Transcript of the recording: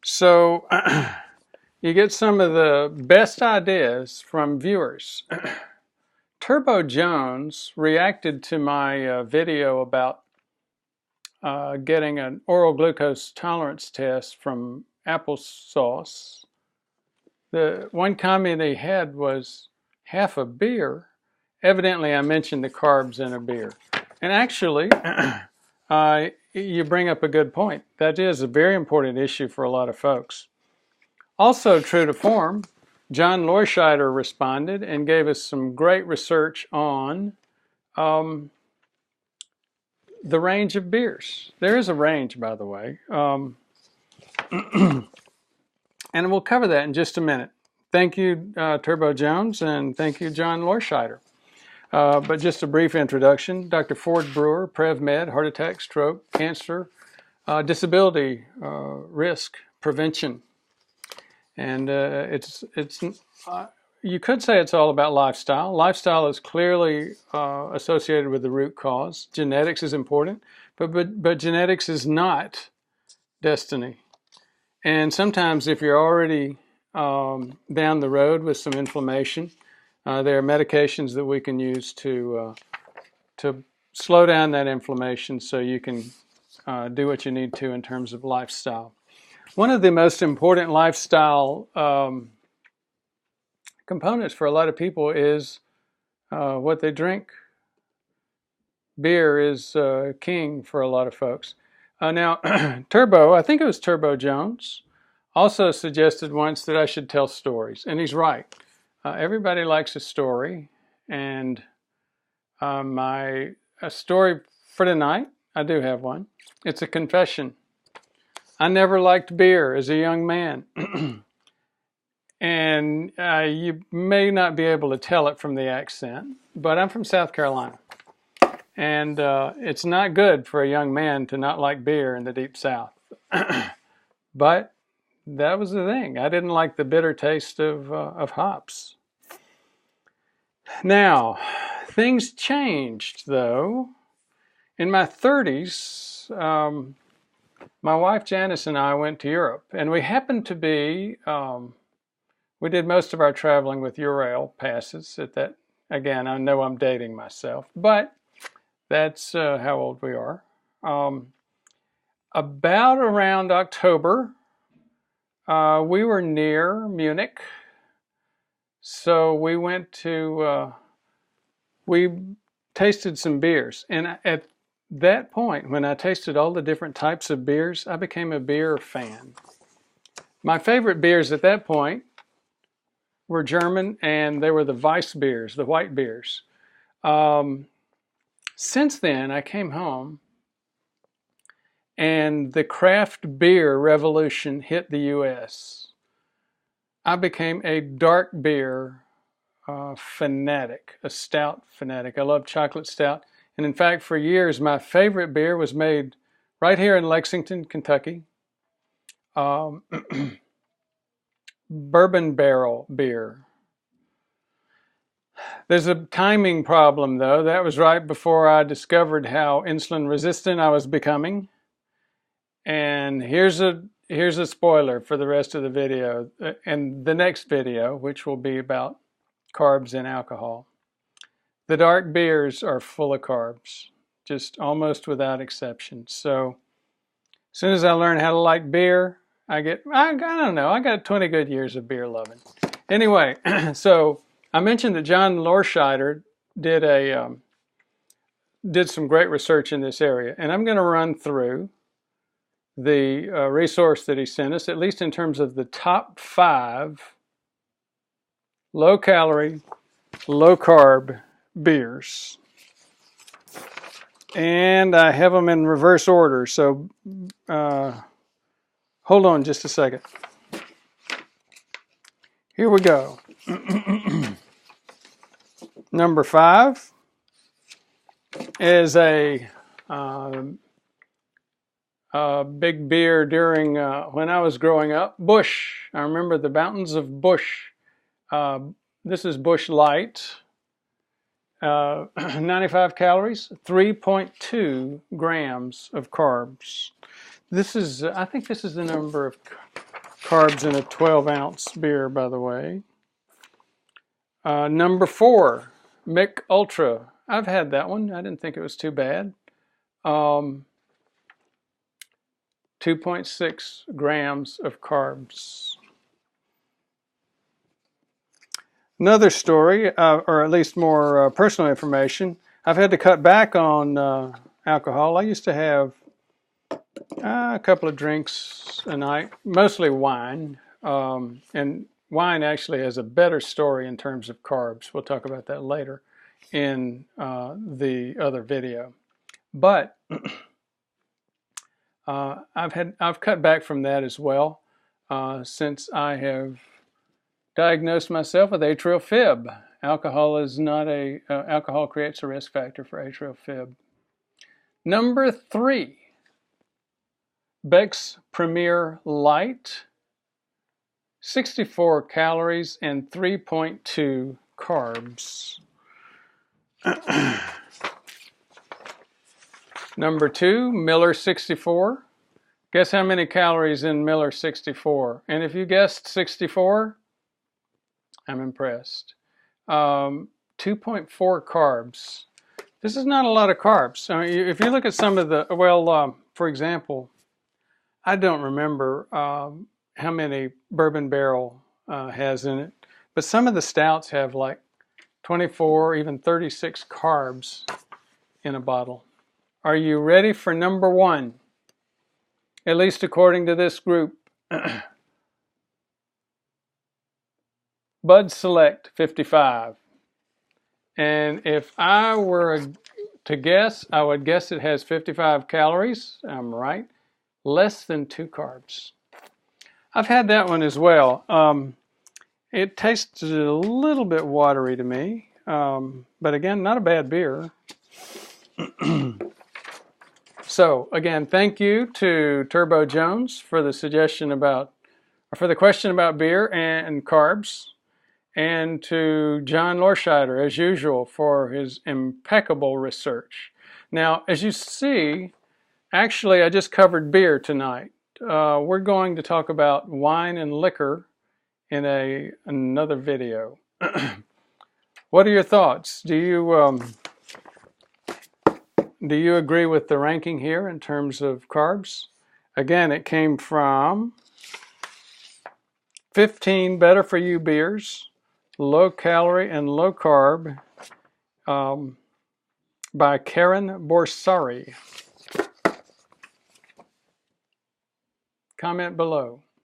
So you get some of the best ideas from viewers. Turbo Jones reacted to my video about getting an oral glucose tolerance test from applesauce. The one comment he had was half a beer. Evidently, I mentioned the carbs in a beer. And actually, you bring up a good point. That is a very important issue for a lot of folks. Also true to form, John Lorscheider responded and gave us some great research on the range of beers. There is a range, by the way. And we'll cover that in just a minute. Thank you, Turbo Jones, and thank you, John Lorscheider. But just a brief introduction. Dr. Ford Brewer, PrevMed, heart attack, stroke, cancer, disability risk prevention. And you could say it's all about lifestyle. Lifestyle is clearly associated with the root cause. Genetics is important, but genetics is not destiny. And sometimes if you're already down the road with some inflammation, there are medications that we can use to slow down that inflammation so you can do what you need to in terms of lifestyle. One of the most important lifestyle components for a lot of people is what they drink. Beer is king for a lot of folks. Now, Turbo, I think it was Turbo Jones, also suggested once that I should tell stories, and he's right. Everybody likes a story, and a story for tonight, I do have one. It's a confession. I never liked beer as a young man. And you may not be able to tell it from the accent, but I'm from South Carolina. And it's not good for a young man to not like beer in the Deep South. But that was the thing. I didn't like the bitter taste of hops. Now, things changed, though. In my 30s, my wife Janice and I went to Europe, and we happened to be, we did most of our traveling with Eurail passes at that. Again, I know I'm dating myself, but that's how old we are. About around October, we were near Munich, so we went to, we tasted some beers. And at that point, when I tasted all the different types of beers, I became a beer fan. My favorite beers at that point were German, and they were the Weiss beers, the white beers. Since then, I came home, and the craft beer revolution hit the U.S. I became a dark beer fanatic, a stout fanatic. I love chocolate stout. And in fact, for years, my favorite beer was made right here in Lexington, Kentucky. Bourbon barrel beer. There's a timing problem, though. That was right before I discovered how insulin resistant I was becoming. And here's a spoiler for the rest of the video and the next video, which will be about carbs and alcohol. The dark beers are full of carbs, just almost without exception. So as soon as I learn how to like beer, I don't know, I got 20 good years of beer loving. Anyway, so I mentioned that John Lorscheider did some great research in this area, and I'm going to run through the resource that he sent us, at least in terms of the top 5 low-calorie, low-carb beers. And I have them in reverse order, so hold on just a second. Here we go. Number 5 is a big beer during when I was growing up. Busch. I remember the mountains of Busch. This is Busch Light. 95 calories, 3.2 grams of carbs. I think this is the number of Carbs in a 12-ounce beer, by the way. Number 4, Mick Ultra. I've had that one. I didn't think it was too bad. 2.6 grams of carbs. Another story, or at least more personal information. I've had to cut back on alcohol. I used to have a couple of drinks a night, mostly wine. And wine actually has a better story in terms of carbs. We'll talk about that later in the other video. But I've cut back from that as well since I have diagnosed myself with atrial fib. Alcohol creates a risk factor for atrial fib. Number 3, Beck's Premier Light, 64 calories and 3.2 carbs. Number 2, Miller 64. Guess how many calories in Miller 64? And if you guessed 64, I'm impressed. 2.4 carbs. This is not a lot of carbs. I mean, if you look at some of the, for example, I don't remember how many Bourbon Barrel has in it, but some of the stouts have like 24, even 36 carbs in a bottle. Are you ready for number 1? At least according to this group. Bud Select 55. And if I were to guess, I would guess it has 55 calories. I'm right. Less than 2 carbs. I've had that one as well. It tasted a little bit watery to me, but again, not a bad beer. So again, thank you to Turbo Jones for the suggestion about, or for the question about beer and carbs, and to John Lorscheider, as usual, for his impeccable research. Now, as you see, actually, I just covered beer tonight. We're going to talk about wine and liquor in another video. What are your thoughts? Do you agree with the ranking here in terms of carbs? Again, it came from 15 better for you beers, low calorie and low carb, by Karen Borsari. Comment below.